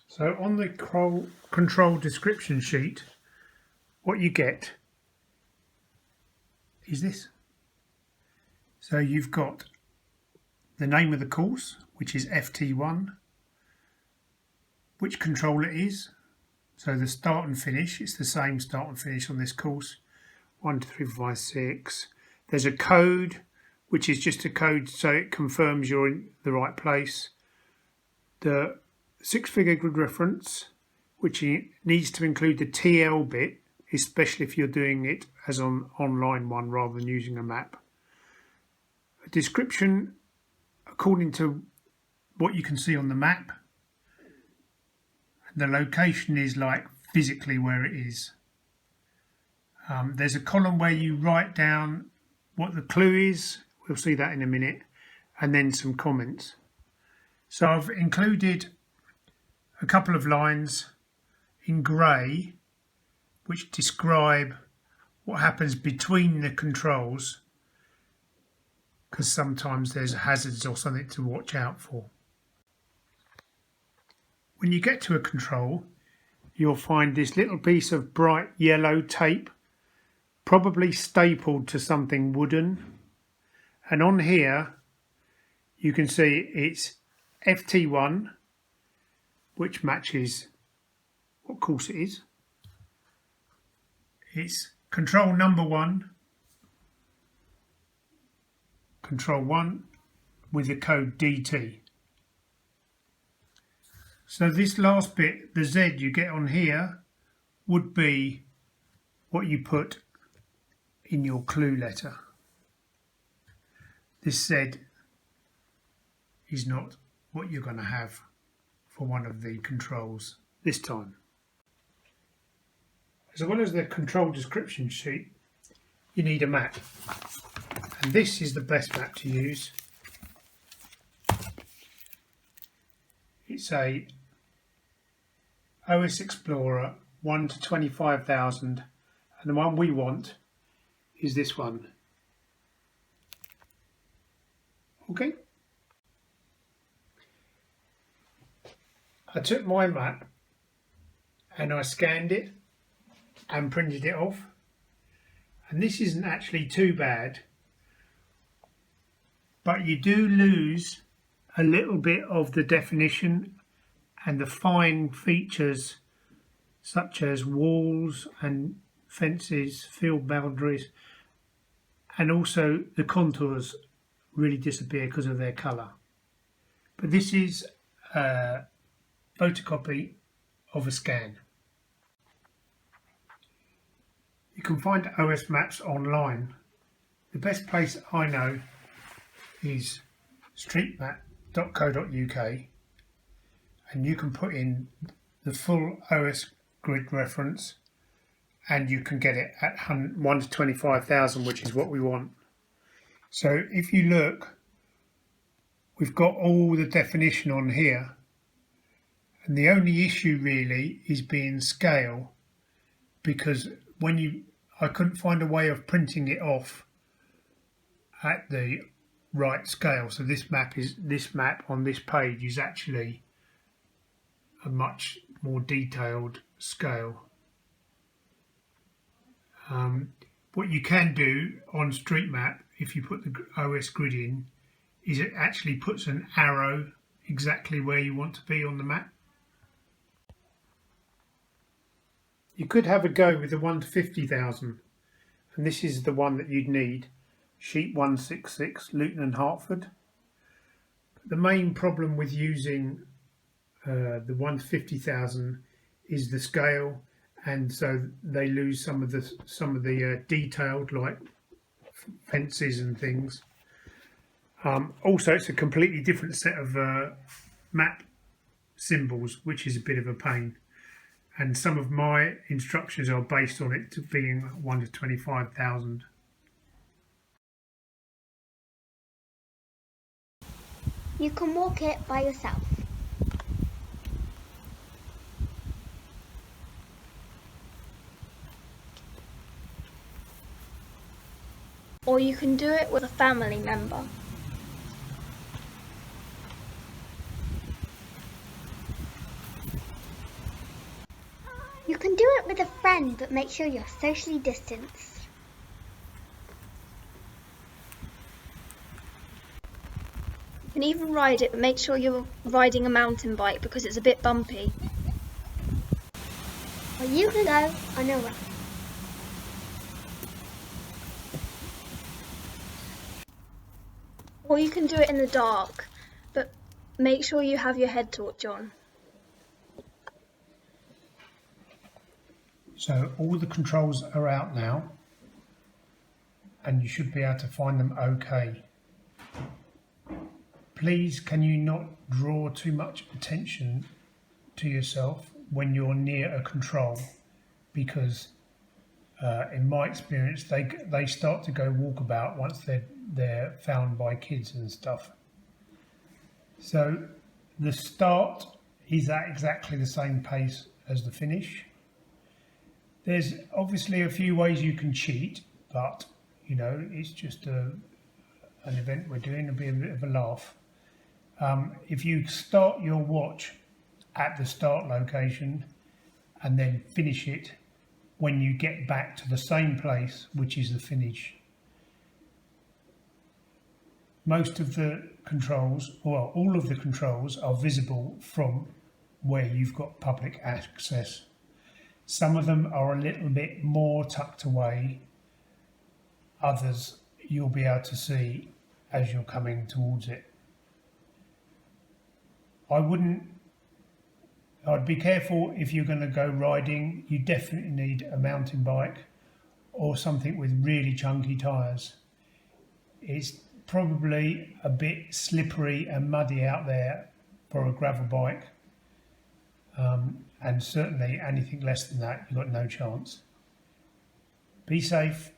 So on the control description sheet, what you get is this. So you've got the name of the course, which is FT1, which control it is. So the start and finish, it's the same start and finish on this course. 1, 2, 3, 4, 5, 6. There's a code, which is just a code so it confirms you're in the right place. The 6-figure grid reference, which needs to include the TL bit, especially if you're doing it as an online one rather than using a map. A description according to what you can see on the map. The location is like physically where it is. There's a column where you write down what the clue is. We'll see that in a minute. And then some comments. So I've included a couple of lines in grey which describe what happens between the controls, because sometimes there's hazards or something to watch out for. When you get to a control, you'll find this little piece of bright yellow tape, probably stapled to something wooden. And on here, you can see it's FT1, which matches what course it is. It's control number 1, control 1 with the code DT. So this last bit, the Z you get on here, would be what you put in your clue letter. This Z is not what you're going to have for one of the controls this time. As well as the control description sheet, you need a map. And this is the best map to use. It's a OS Explorer 1 to 25,000, and the one we want is this one. Okay. I took my map and I scanned it and printed it off, and this isn't actually too bad, but you do lose a little bit of the definition and the fine features such as walls and fences, field boundaries, and also the contours really disappear because of their colour. But this is a photocopy of a scan. You can find OS maps online. The best place I know is streetmap.co.uk, and you can put in the full OS grid reference and you can get it at 1 to 25,000, which is what we want. So if you look, we've got all the definition on here, and the only issue really is being scale, because I couldn't find a way of printing it off at the right scale. So this map on this page is actually a much more detailed scale. What you can do on Street Map, if you put the OS grid in, is it actually puts an arrow exactly where you want to be on the map. You could have a go with the 1 to 50,000, and this is the one that you'd need, sheet 166, Luton and Hertford. The main problem with using the 1 to 50,000 is the scale, and so they lose some of the detailed, like fences and things. Also, it's a completely different set of map symbols, which is a bit of a pain. And some of my instructions are based on it to being 1 to 25,000. You can walk it by yourself. Or you can do it with a family member. it with a friend, but make sure you're socially distanced. You can even ride it, but make sure you're riding a mountain bike because it's a bit bumpy. Well, you can go on a run. Or you can do it in the dark, but make sure you have your head torch on. So all the controls are out now, and you should be able to find them okay. Please, can you not draw too much attention to yourself when you're near a control, because in my experience they start to go walkabout once they're found by kids and stuff. So the start is at exactly the same pace as the finish. There's obviously a few ways you can cheat, but you know, it's just an event we're doing. It'll be a bit of a laugh. If you start your watch at the start location and then finish it when you get back to the same place, which is the finish. Most of the controls, well, all of the controls are visible from where you've got public access. Some of them are a little bit more tucked away. Others you'll be able to see as you're coming towards it. I'd be careful if you're going to go riding. You definitely need a mountain bike or something with really chunky tyres. It's probably a bit slippery and muddy out there for a gravel bike, and certainly anything less than that, you've got no chance. Be safe.